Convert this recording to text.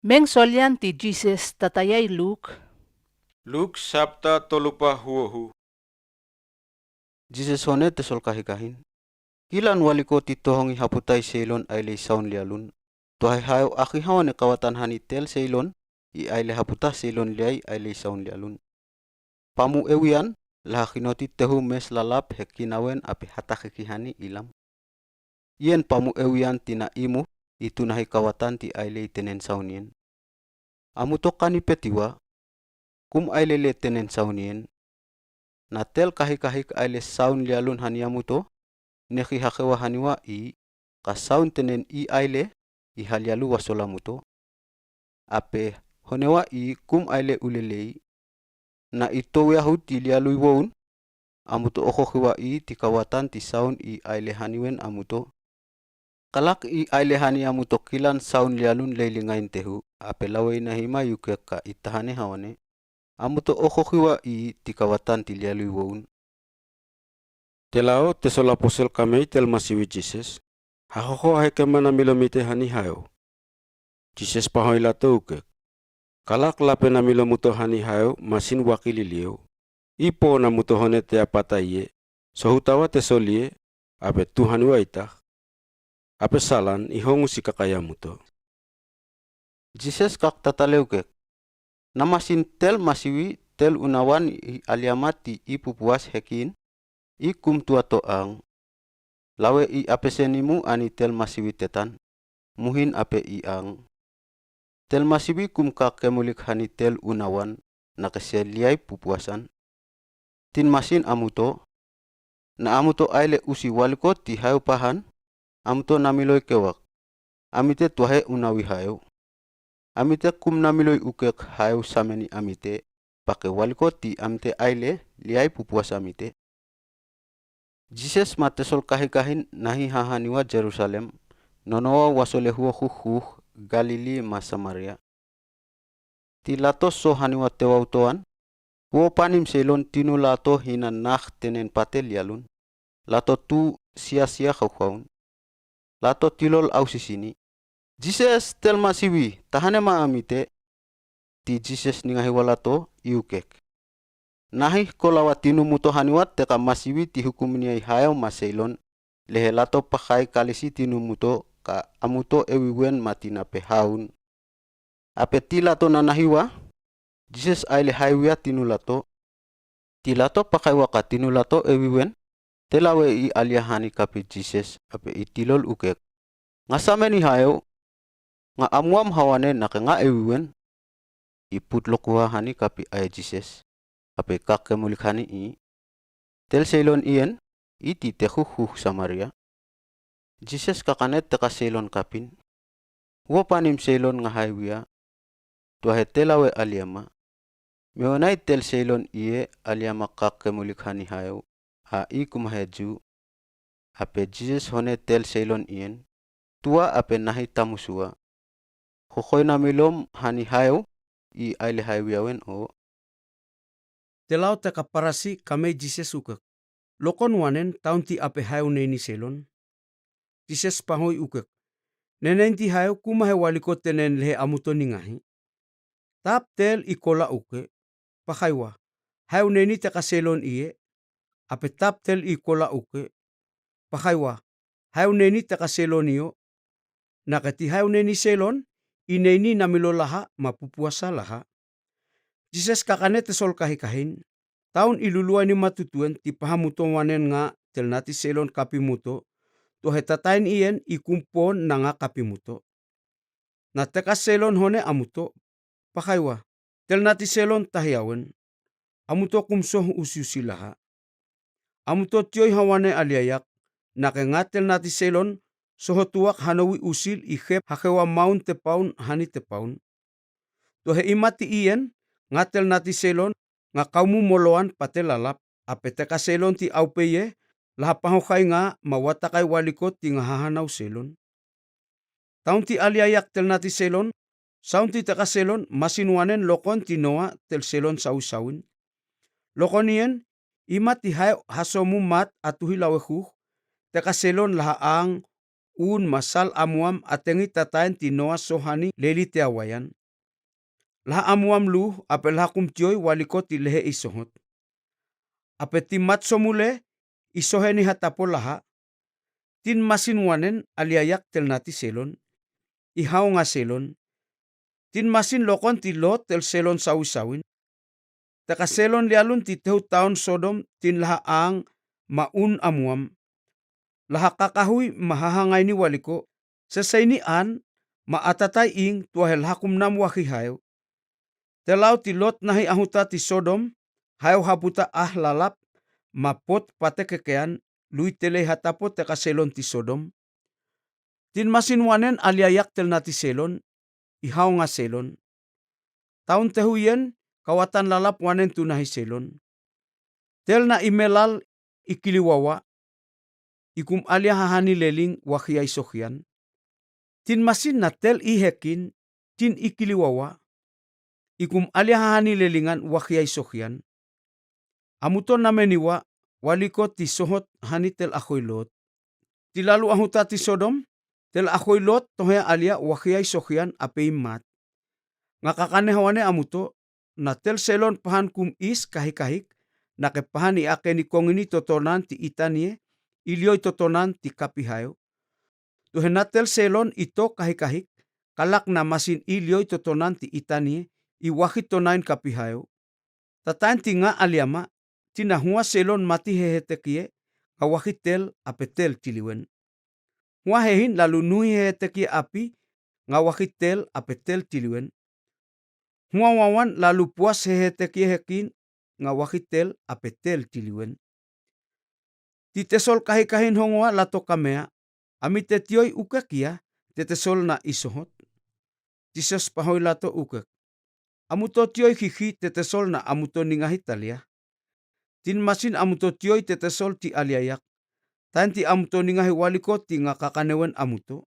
Meng solyan ti Jesus tatayay Luke. Luke sabta tolupa huohu. Jesus hone tesol kahikahin. Kilan waliko titohongi haputay seilon aile saun lialun. Tuhai hayo aki hawane kawatan hanitel seilon i aile haputa seilon liai aile saun lialun. Pamu ewian lahakinoti tehu mes lalap hekinawen api hatakikihani ilam. Ien pamu ewian tina imu itu nahi kawatan ti aile tenen saunien. Amutokani petiwa kum aile le tenen saunien. Natel kahik aile saun lialun haniamuto neki hakewa haniwa i ka saun tenen i aile i halialu wasolamuto. Ape honewa i kum aile ulelei na ito yahu ti lialu iwoun amuto okokiwa i ti kawatan ti saun i aile haniwen amuto. Kalak i aile hani amuto kilan saun lialun leilingain tehu ape lawai na hima yukek ka itahane hawane. Amuto okokiwa i ti kawatan ti lialu iwoun. Telao tesol aposel kamei tel masiwi Jesus. Hahoko ahekemana milomite hani hayo. Jesus pahoy lato ukek. Kalak lape na milomuto hani hayo masin wakili liyo. Ipo na muto hone te apataiye. Sohutawa tesolie ape Tuhan wa itah. Ape salan ihongu si kakaya muto. Jesus kak tataleukek. Namasin tel masiwi tel unawan i aliamati i pupuas hekin i kum tua toang. Lawe i apesenimu ani tel masiwi tetan. Muhin ape iang. Tel masiwi kum kak kemulik hani tel unawan na keseliai pupuasan. Tin masin amuto. Na amuto aile usi waliko ti hayo pahan. Amuto namiloi kewak. Amite tuahe unawi hayo. Amite kum namiloi ukek hayo sameni amite. Pake waliko ti amite aile liai pupuas amite. Jesus matesol kahikahin nahi hahaniwa Jerusalem. Nonowa wasole huoh Galili ma Samaria. Ti lato so haniwa tewautoan. Huo panim selon tinu lato hina nah tenen patel lialun. Lato tu sia-sia khawkhaun. Lato tilol ausisini. Jesus tel masiwi tahane ma amite. Ti Jesus ningahi walato iukek. Nahi kolawa tinu muto haniwat teka masiwi ti hukumniai hayaw maseilon. Lehe lato pakai kalisi tinu muto ka amuto ewiwen matina pehaun. Ape ti lato nanahiwa. Jesus aile haiwia tinu lato. Ti lato pakai waka tinu lato ewiwen. Telawe i aliahani kapi Jesus ape itilol ukek. Ngasameni hayaw. Nga amuam hawane nake nga ewiwen. Iputlokuha hani kapi ay Jesus. Ape kakemulik hani i. Tel seilon ien. Iti tehuhuh Samaria. Jesus kakanet teka seilon kapin. Wopanim seilon nga haiwia. Tuahe telawe aliama. Meonai tel seilon iye aliama kakemulik hani hayaw. Ha i kumaheju. Ape Jesus hone tel seilon ien. Tua ape nahi tamusua. Hokoy na milom hani hayaw. I aile haiwiawen o. Telau teka parasi kame Jesus ukek. Lokon wanen taun ti ape hayo neni selon. Jesus pahoy ukek. Nenen ti hayo kumahe waliko tenen lehe amuto ningahi. Tap tel ikola uke. Pakaiwa. Hayo neni teka selon iye. Ape tap tel ikola uke. Pakaiwa. Hayo neni teka selon iyo. Nakati hayo neni selon. Ineni namilolaha mapupuasa laha. Jesus kakane tesol kahikahin. Taun iluluan ni matutuen ti pahamuto wanen nga tel nati selon kapimuto. To hetatain ien ikumpon na nga kapimuto. Na teka selon hone amuto. Pakaiwa. Tel nati selon tahiawen. Amuto kumsoh usiusilaha. Amuto tiyoy hawane aliayak. Nake nga tel nati selon. Sohotuak hanawi usil ihep hakewa maun tepaun hani tepaun. To he imati ien. Nga tel nati selon. Nga kaumu moloan patelalap. Ape teka selon ti aupeye. Laha pahokay nga mawatakay waliko ti nga hahanaw selon. Taun ti aliayak tel nati selon. Saun ti teka selon masinwanen lokon ti Noa tel selon sawisawin. Lokon ien. Ima ti hayo hasomu mat atuhi lawehuh. Teka selon laha ang un masal amuam atengi tatayan ti Noa sohani leli te awayan. Laha amuam lu ape laha kumtiyoy waliko ti lehe isohot. Ape ti matso mule isoheni hatapo laha. Tin masin wanen aliayak tel nati selon. Ihaw nga selon. Tin masin lokon ti Lot tel selon sawi-sawin. Taka selon lialun ti tehu taon Sodom tin laha ang maun amuam. Laha kakahuy mahahangay ni waliko. Sasayni an maatatay ing tuahel hakum nam wakihayo. Telaw ti Lot nahi ahuta ti Sodom hayo haputa lalap mapot patekekean lui tele hatapo teka selon ti Sodom. Tin masin wanen aliayak tel nati selon. Ihaw nga selon. Taon tehuyen kawatan lalap wanen tunahi selon. Tel na imelal ikiliwawa. Ikum alia hahani leling wakiay sokyan. Tin masin na tel ihekin tin ikiliwawa. Ikum alia hahani lelingan wakiay sokyan. Amuton nameniwa waliko ti sohot hani tel akoy Lot. Ti lalu ahuta ti Sodom tel akoy Lot tohya alia wakiay sokyan ape mat. Nga kakanehawane amuto na tel selon pahan kum is kahik-kahik na kepahan iake ni kongini totonan ti itanie ilioy totonan ti kapihayo. Tuhena tel selon ito kahik-kahik kalak na masin ilioy totonan ti itanie iwakit tonain kapihayo. Tatayan ti nga aliama tinahua selon mati hehetekie awakit tel apetel tiliwen. Wahehin lalu nui hehetekie api ngawakit tel apetel tiliwen. Huawawan lalu puas hehetekie hekin ngawakit tel apetel tiliwen. Titesol kahikahin hongwa lato kamea amite tioy ukakia tetesol na isohot. Jesus pahoy lato ukak. Amuto tioy kiki tetesol na amuto ningahi talia. Tin masin amuto tioy tetesol ti aliayak. Tan ti amuto ningahi waliko ti nga kakanewen amuto.